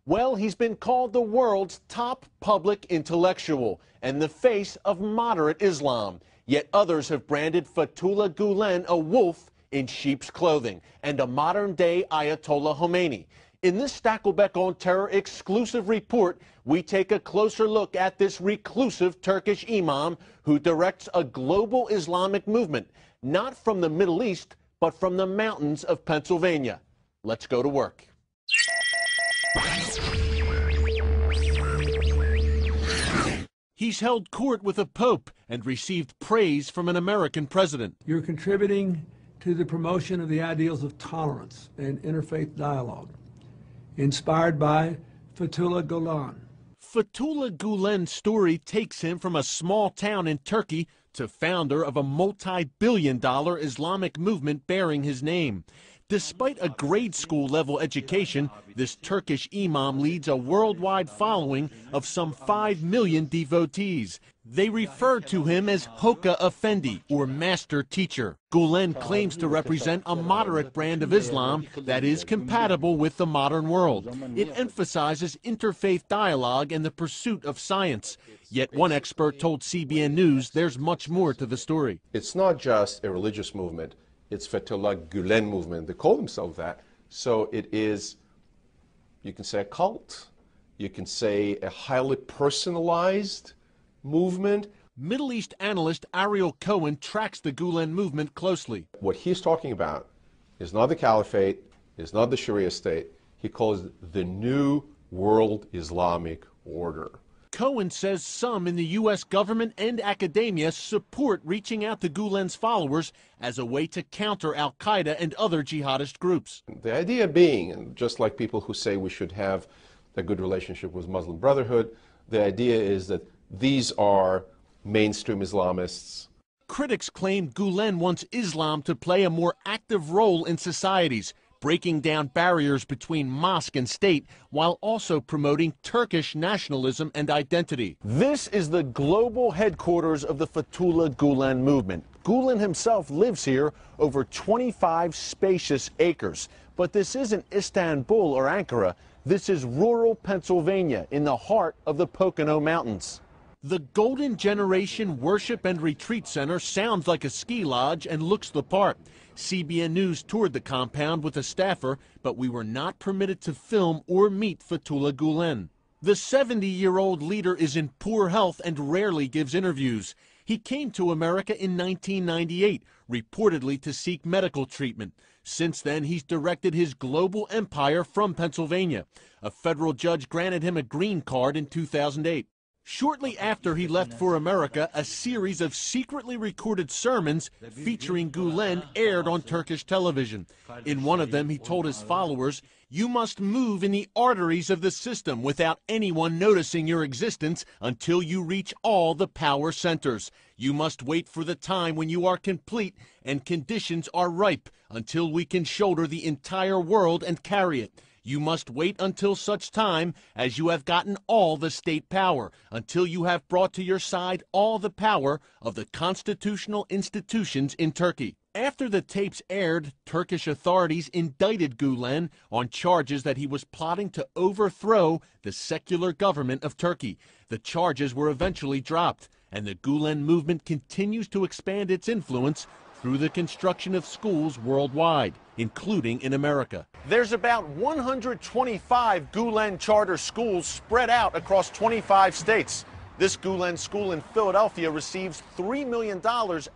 Well, he's been called the world's top public intellectual and the face of moderate Islam. Yet others have branded Fetullah Gulen a wolf in sheep's clothing and a modern-day Ayatollah Khomeini. In this Stakelbeck on Terror exclusive report, we take a closer look at this reclusive Turkish imam who directs a global Islamic movement, not from the Middle East, but from the mountains of Pennsylvania. Let's go to work. He's held court with a pope and received praise from an American president. You're contributing to the promotion of the ideals of tolerance and interfaith dialogue, inspired by Fetullah Gulen. Fetullah Gulen's story takes him from a small town in Turkey to founder of a multi-billion-dollar Islamic movement bearing his name. Despite a grade school level education, this Turkish imam leads a worldwide following of some 5 million devotees. They refer to him as Hoca Effendi, or master teacher. Gulen claims to represent a moderate brand of Islam that is compatible with the modern world. It emphasizes interfaith dialogue and the pursuit of science. Yet one expert told CBN News there's much more to the story. It's not just a religious movement. It's Fetullah Gulen movement. They call themselves that. So it is, you can say, a cult. You can say a highly personalized movement. Middle East analyst Ariel Cohen tracks the Gulen movement closely. What he's talking about is not the caliphate, is not the Sharia state. He calls it the New World Islamic Order. Cohen says some in the U.S. government and academia support reaching out to Gulen's followers as a way to counter al-Qaeda and other jihadist groups. The idea being, and just like people who say we should have a good relationship with Muslim Brotherhood, the idea is that these are mainstream Islamists. Critics claim Gulen wants Islam to play a more active role in societies, breaking down barriers between mosque and state, while also promoting Turkish nationalism and identity. This is the global headquarters of the Fetullah Gulen movement. Gulen himself lives here over 25 spacious acres. But this isn't Istanbul or Ankara. This is rural Pennsylvania in the heart of the Pocono Mountains. The Golden Generation Worship and Retreat Center sounds like a ski lodge and looks the part. CBN News toured the compound with a staffer, but we were not permitted to film or meet Fetullah Gulen. The 70-year-old leader is in poor health and rarely gives interviews. He came to America in 1998, reportedly to seek medical treatment. Since then, he's directed his global empire from Pennsylvania. A federal judge granted him a green card in 2008. Shortly after he left for America, a series of secretly recorded sermons featuring Gulen aired on Turkish television. In one of them, he told his followers, "You must move in the arteries of the system without anyone noticing your existence until you reach all the power centers. You must wait for the time when you are complete and conditions are ripe until we can shoulder the entire world and carry it. You must wait until such time as you have gotten all the state power, until you have brought to your side all the power of the constitutional institutions in Turkey." After the tapes aired, Turkish authorities indicted Gulen on charges that he was plotting to overthrow the secular government of Turkey. The charges were eventually dropped, and the Gulen movement continues to expand its influence through the construction of schools worldwide, including in America. There's about 125 Gulen charter schools spread out across 25 states. This Gulen school in Philadelphia receives $3 million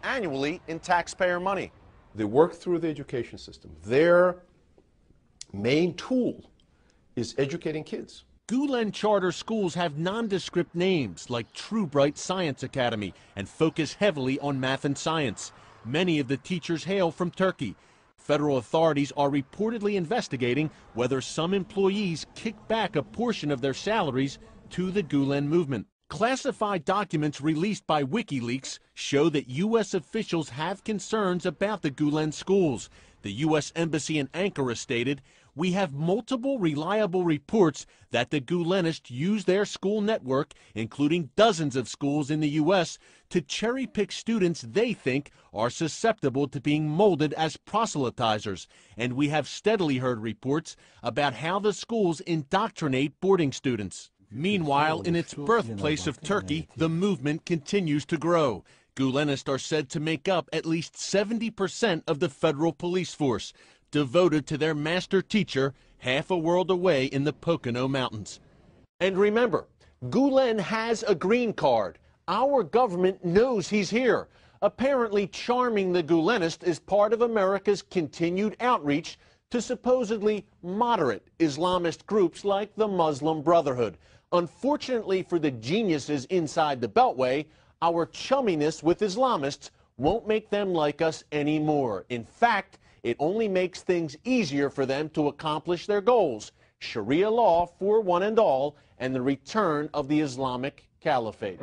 annually in taxpayer money. They work through the education system. Their main tool is educating kids. Gulen charter schools have nondescript names like True Bright Science Academy and focus heavily on math and science. Many of the teachers hail from Turkey. Federal authorities are reportedly investigating whether some employees kick back a portion of their salaries to the Gulen movement. Classified documents released by WikiLeaks show that U.S. officials have concerns about the Gulen schools. The U.S. Embassy in Ankara stated, We have multiple reliable reports that the Gulenists use their school network, including dozens of schools in the U.S., to cherry-pick students they think are susceptible to being molded as proselytizers. And we have steadily heard reports about how the schools indoctrinate boarding students. Meanwhile, in its birthplace of Turkey, the movement continues to grow. Gulenists are said to make up at least 70% of the federal police force, devoted to their master teacher half a world away in the Pocono Mountains. And remember, Gulen has a green card. Our government knows he's here. Apparently, charming the Gulenist is part of America's continued outreach to supposedly moderate Islamist groups like the Muslim Brotherhood. Unfortunately for the geniuses inside the Beltway, our chumminess with Islamists won't make them like us anymore. In fact, it only makes things easier for them to accomplish their goals: Sharia law for one and all, and the return of the Islamic Caliphate.